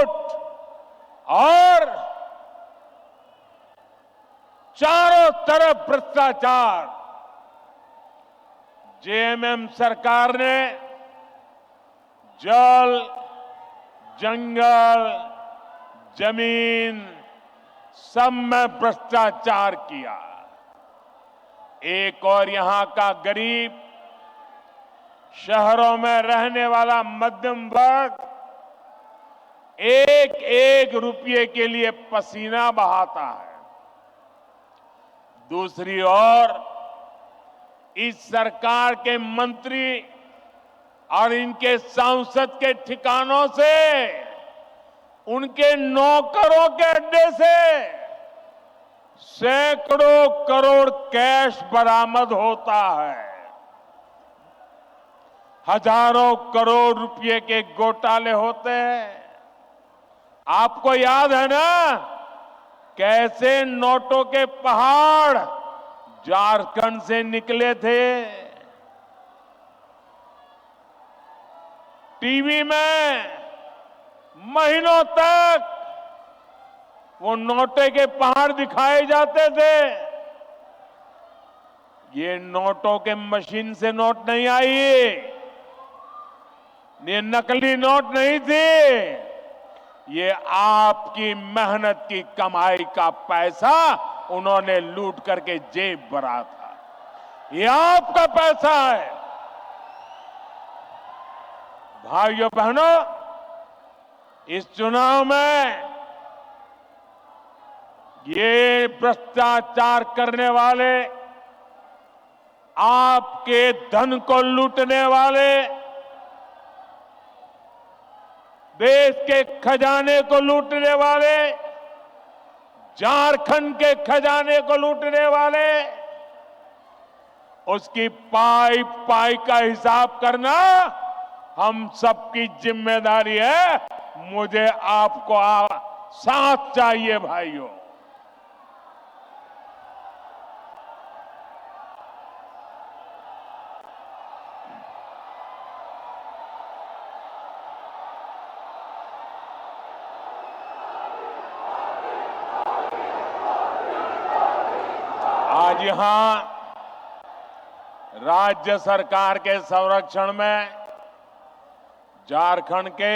Note और चारों तरफ भ्रष्टाचार। जेएमएम सरकार ने जल, जंगल, जमीन सब में भ्रष्टाचार किया। एक और यहां का गरीब, शहरों में रहने वाला मध्यम वर्ग एक एक रुपये के लिए पसीना बहाता है। दूसरी ओर इस सरकार के मंत्री और इनके सांसद के ठिकानों से, उनके नौकरों के अड्डे से सैकड़ों करोड़ कैश बरामद होता है। हजारों करोड़ रुपए के घोटाले होते हैं। आपको याद है ना कैसे नोटों के पहाड़ झारखंड से निकले थे। टीवी में महीनों तक वो नोटे के पहाड़ दिखाए जाते थे। ये नोटों के मशीन से नोट नहीं आई, ये नकली नोट नहीं थी। ये आपकी मेहनत की कमाई का पैसा उन्होंने लूट करके जेब भरा था। ये आपका पैसा है। भाइयों बहनों, इस चुनाव में ये भ्रष्टाचार करने वाले, आपके धन को लूटने वाले, देश के खजाने को लूटने वाले, झारखंड के खजाने को लूटने वाले, उसकी पाई पाई का हिसाब करना हम सबकी जिम्मेदारी है। मुझे आपको साथ चाहिए भाइयों। आज यहां राज्य सरकार के संरक्षण में झारखंड के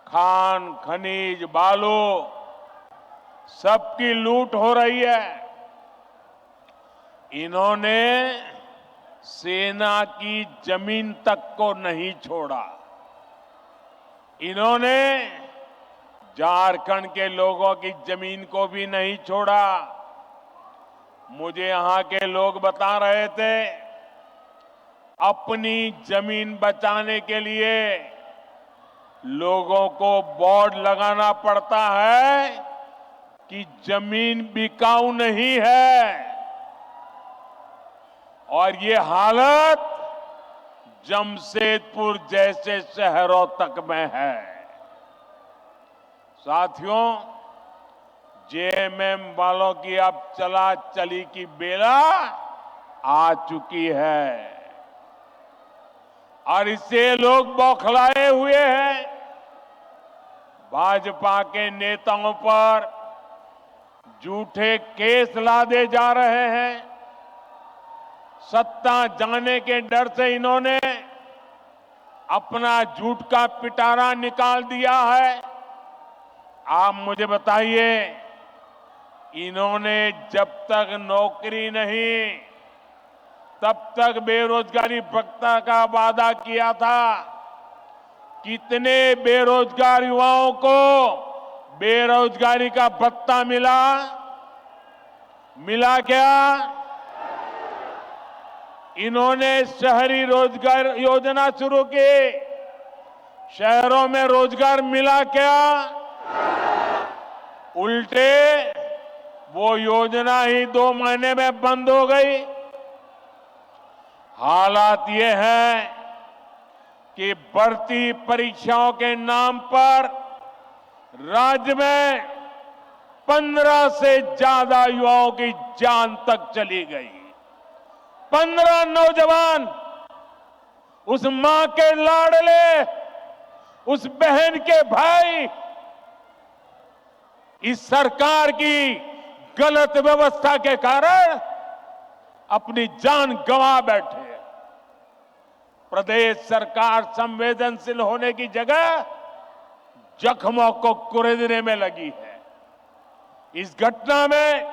खान, खनिज, बालू सबकी लूट हो रही है। इन्होंने सेना की जमीन तक को नहीं छोड़ा। इन्होंने झारखंड के लोगों की जमीन को भी नहीं छोड़ा। मुझे यहां के लोग बता रहे थे, अपनी जमीन बचाने के लिए लोगों को बोर्ड लगाना पड़ता है कि जमीन बिकाऊ नहीं है। और ये हालत जमशेदपुर जैसे शहरों तक में है। साथियों, जेएमएम वालों की अब चला चली की बेला आ चुकी है और इससे लोग बौखलाए हुए हैं। भाजपा के नेताओं पर झूठे केस लादे जा रहे हैं। सत्ता जाने के डर से इन्होंने अपना झूठ का पिटारा निकाल दिया है। आप मुझे बताइए, इन्होंने जब तक नौकरी नहीं, तब तक बेरोजगारी भत्ता का वादा किया था। कितने बेरोजगार युवाओं को बेरोजगारी का भत्ता मिला? मिला क्या? इन्होंने शहरी रोजगार योजना शुरू की। शहरों में रोजगार मिला क्या? उल्टे वो योजना ही 2 महीने में बंद हो गई। हालात ये है कि भर्ती परीक्षाओं के नाम पर राज्य में 15 से ज्यादा युवाओं की जान तक चली गई। 15 नौजवान उस मां के लाडले उस बहन के भाई इस सरकार की गलत व्यवस्था के कारण अपनी जान गंवा बैठे हैं। प्रदेश सरकार संवेदनशील होने की जगह जख्मों को कुरेदने में लगी है। इस घटना में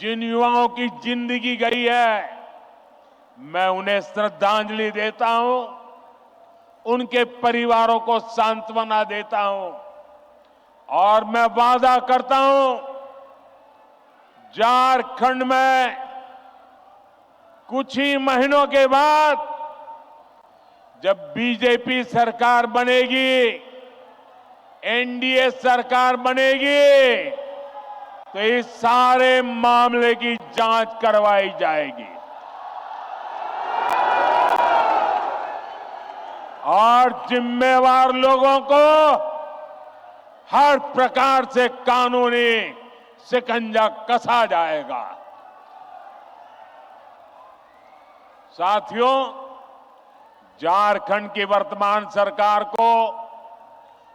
जिन युवाओं की जिंदगी गई है, मैं उन्हें श्रद्धांजलि देता हूं, उनके परिवारों को सांत्वना देता हूं और मैं वादा करता हूं, झारखंड में कुछ ही महीनों के बाद जब बीजेपी सरकार बनेगी, एनडीए सरकार बनेगी, तो इस सारे मामले की जांच करवाई जाएगी और जिम्मेवार लोगों को हर प्रकार से कानूनी शिकंजा कसा जाएगा। साथियों, झारखंड की वर्तमान सरकार को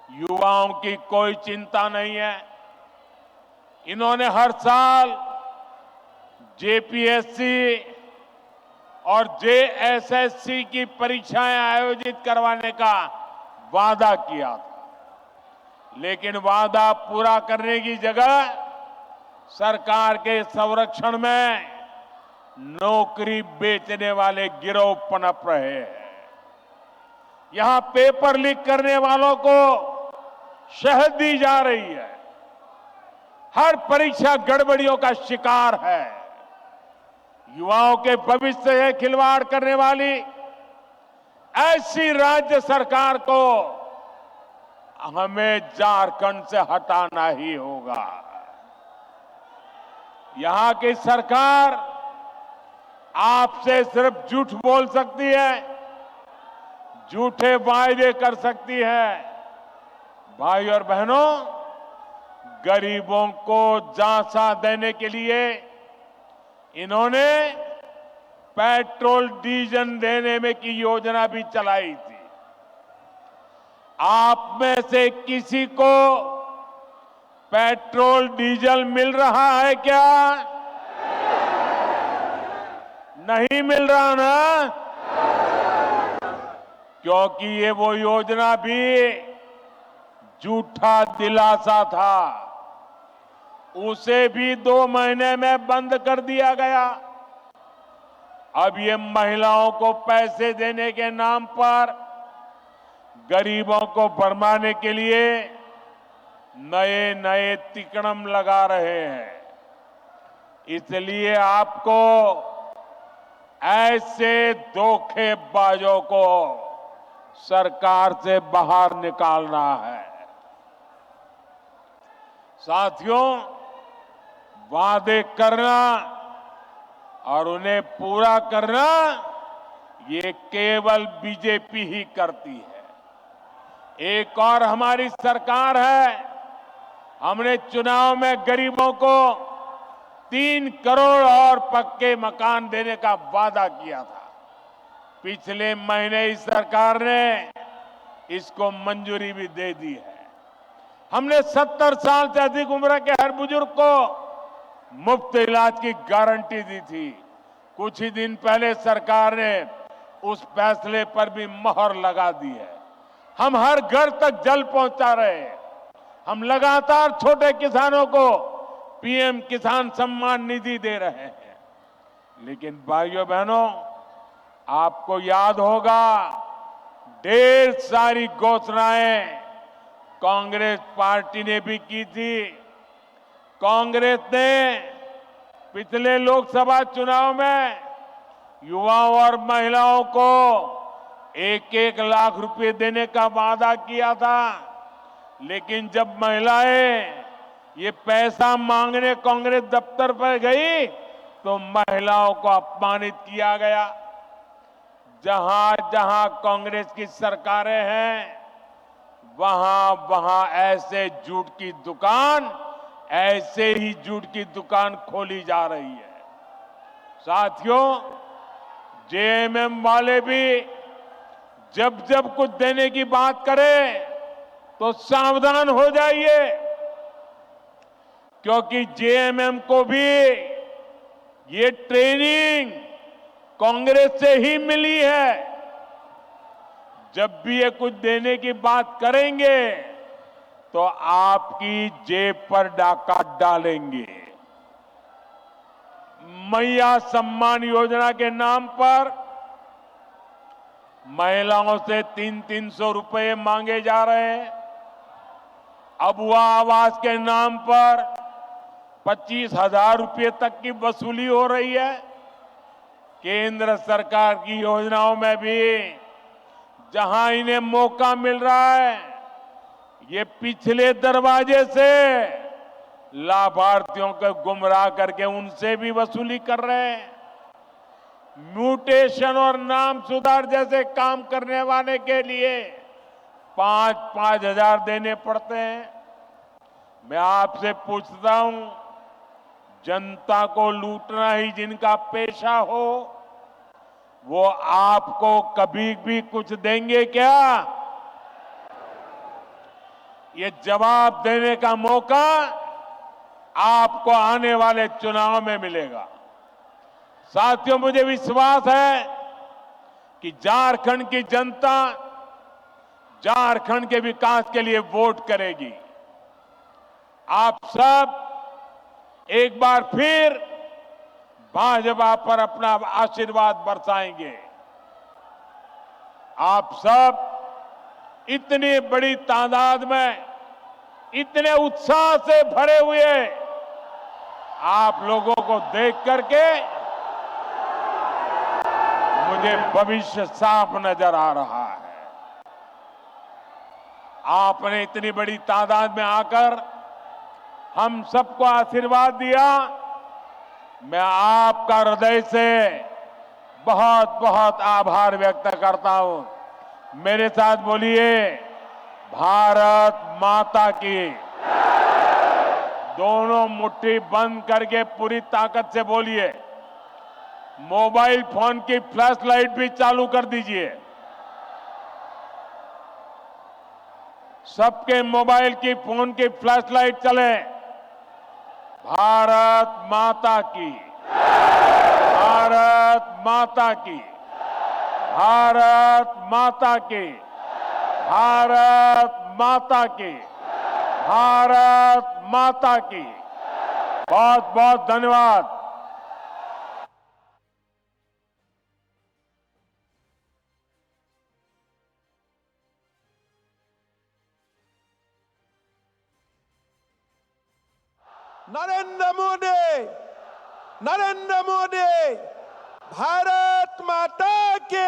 युवाओं की कोई चिंता नहीं है। इन्होंने हर साल जेपीएससी और जेएसएससी की परीक्षाएं आयोजित करवाने का वादा किया था, लेकिन वादा पूरा करने की जगह सरकार के संरक्षण में नौकरी बेचने वाले गिरोह पनप रहे हैं। यहां पेपर लीक करने वालों को शहद दी जा रही है। हर परीक्षा गड़बड़ियों का शिकार है। युवाओं के भविष्य से खिलवाड़ करने वाली ऐसी राज्य सरकार को हमें झारखंड से हटाना ही होगा। यहां की सरकार आपसे सिर्फ झूठ बोल सकती है, झूठे वायदे कर सकती है। भाई और बहनों, गरीबों को झांसा देने के लिए इन्होंने पेट्रोल डीजल देने में की योजना भी चलाई थी। आप में से किसी को पेट्रोल डीजल मिल रहा है क्या? नहीं मिल रहा ना? क्योंकि ये वो योजना भी झूठा दिलासा था, उसे भी 2 महीने में बंद कर दिया गया। अब ये महिलाओं को पैसे देने के नाम पर गरीबों को भरमाने के लिए नए नए तिकड़म लगा रहे हैं। इसलिए आपको ऐसे धोखेबाजों को सरकार से बाहर निकालना है। साथियों, वादे करना और उन्हें पूरा करना ये केवल बीजेपी ही करती है। एक और हमारी सरकार है। हमने चुनाव में गरीबों को 3 करोड़ और पक्के मकान देने का वादा किया था। पिछले महीने इस सरकार ने इसको मंजूरी भी दे दी है। हमने 70 साल से अधिक उम्र के हर बुजुर्ग को मुफ्त इलाज की गारंटी दी थी। कुछ ही दिन पहले सरकार ने उस फैसले पर भी मोहर लगा दी है। हम हर घर तक जल पहुंचा रहे हैं। हम लगातार छोटे किसानों को पीएम किसान सम्मान निधि दे रहे हैं। लेकिन भाइयों बहनों, आपको याद होगा, ढेर सारी घोषणाएं कांग्रेस पार्टी ने भी की थी। कांग्रेस ने पिछले लोकसभा चुनाव में युवाओं और महिलाओं को 1-1 लाख रुपए देने का वादा किया था, लेकिन जब महिलाएं ये पैसा मांगने कांग्रेस दफ्तर पर गई तो महिलाओं को अपमानित किया गया। जहां जहां कांग्रेस की सरकारें हैं, वहां वहां ऐसे झूठ की दुकान, ऐसे ही झूठ की दुकान खोली जा रही है। साथियों, जेएमएम वाले भी जब जब कुछ देने की बात करे तो सावधान हो जाइए, क्योंकि जेएमएम को भी ये ट्रेनिंग कांग्रेस से ही मिली है। जब भी ये कुछ देने की बात करेंगे तो आपकी जेब पर डाका डालेंगे। मैया सम्मान योजना के नाम पर महिलाओं से 300-300 रुपए मांगे जा रहे हैं। अबुआ आवास के नाम पर 25,000 रुपए तक की वसूली हो रही है। केंद्र सरकार की योजनाओं में भी जहां इन्हें मौका मिल रहा है, ये पिछले दरवाजे से लाभार्थियों को गुमराह करके उनसे भी वसूली कर रहे हैं। म्यूटेशन और नाम सुधार जैसे काम करने वाले के लिए 5-5 हजार देने पड़ते हैं। मैं आपसे पूछता हूं, जनता को लूटना ही जिनका पेशा हो, वो आपको कभी भी कुछ देंगे क्या? ये जवाब देने का मौका आपको आने वाले चुनाव में मिलेगा। साथियों, मुझे विश्वास है कि झारखंड की जनता झारखंड के विकास के लिए वोट करेगी। आप सब एक बार फिर भाजपा पर अपना आशीर्वाद बरसाएंगे। आप सब इतनी बड़ी तादाद में इतने उत्साह से भरे हुए आप लोगों को देख करके मुझे भविष्य साफ नजर आ रहा है। आपने इतनी बड़ी तादाद में आकर हम सबको आशीर्वाद दिया। मैं आपका हृदय से बहुत बहुत आभार व्यक्त करता हूं। मेरे साथ बोलिए, भारत माता की। दोनों मुट्ठी बंद करके पूरी ताकत से बोलिए। मोबाइल फोन की फ्लैश लाइट भी चालू कर दीजिए। सबके मोबाइल की फोन की फ्लैश लाइट चले। भारत माता की, भारत माता की, भारत माता की, भारत माता की, भारत माता की। बहुत बहुत धन्यवाद। नरेंद्र मोदी, नरेंद्र मोदी, भारत माता की।